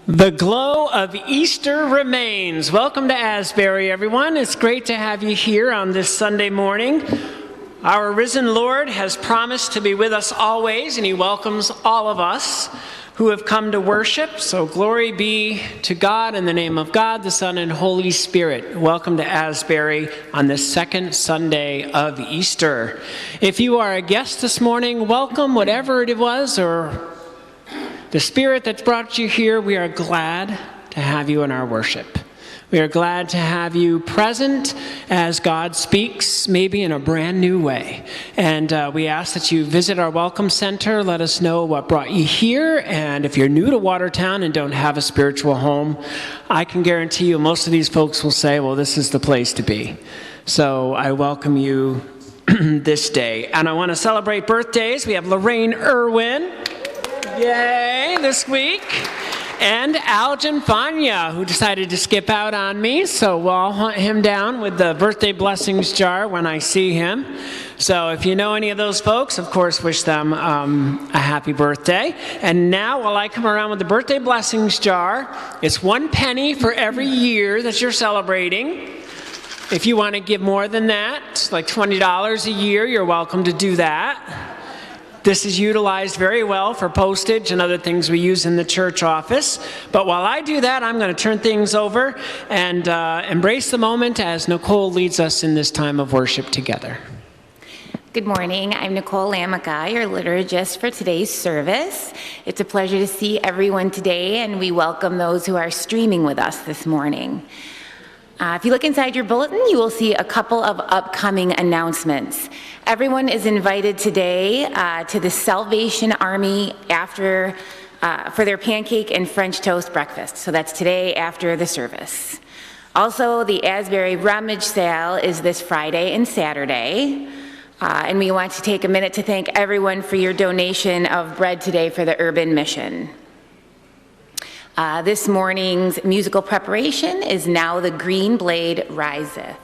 The glow of Easter remains. Welcome to Asbury, everyone. It's great to have you here on this Sunday morning. Our risen Lord has promised to be with us always, and he welcomes all of us who have come to worship. So glory be to God in the name of God, the Son, and Holy Spirit. Welcome to Asbury on the second Sunday of Easter. If you are a guest this morning, welcome, whatever it was, or the Spirit that's brought you here. We are glad to have you in our worship. We are glad to have you present as God speaks, maybe in a brand new way. And we ask that you visit our Welcome Center. Let us know what brought you here. And if you're new to Watertown and don't have a spiritual home, I can guarantee you most of these folks will say, well, this is the place to be. So I welcome you this day. And I want to celebrate birthdays. We have Lorraine Irwin. Yay, this week. And Algin Fanya, who decided to skip out on me, so we'll hunt him down with the birthday blessings jar when I see him. So if you know any of those folks, of course, wish them a happy birthday. And now, while I come around with the birthday blessings jar, it's 1 penny for every year that you're celebrating. If you want to give more than that, like $20 a year, you're welcome to do that. This is utilized very well for postage and other things we use in the church office. But while I do that, I'm going to turn things over and embrace the moment as Nicole leads us in this time of worship together. Good morning. I'm Nicole Lamica, your liturgist for today's service. It's a pleasure to see everyone today, and we welcome those who are streaming with us this morning. If you look inside your bulletin, you will see a couple of upcoming announcements. Everyone is invited today to the Salvation Army for their pancake and French toast breakfast. So that's today after the service. Also, the Asbury Rummage Sale is this Friday and Saturday. And we want to take a minute to thank everyone for your donation of bread today for the Urban Mission. This morning's musical preparation is Now the Green Blade Riseth.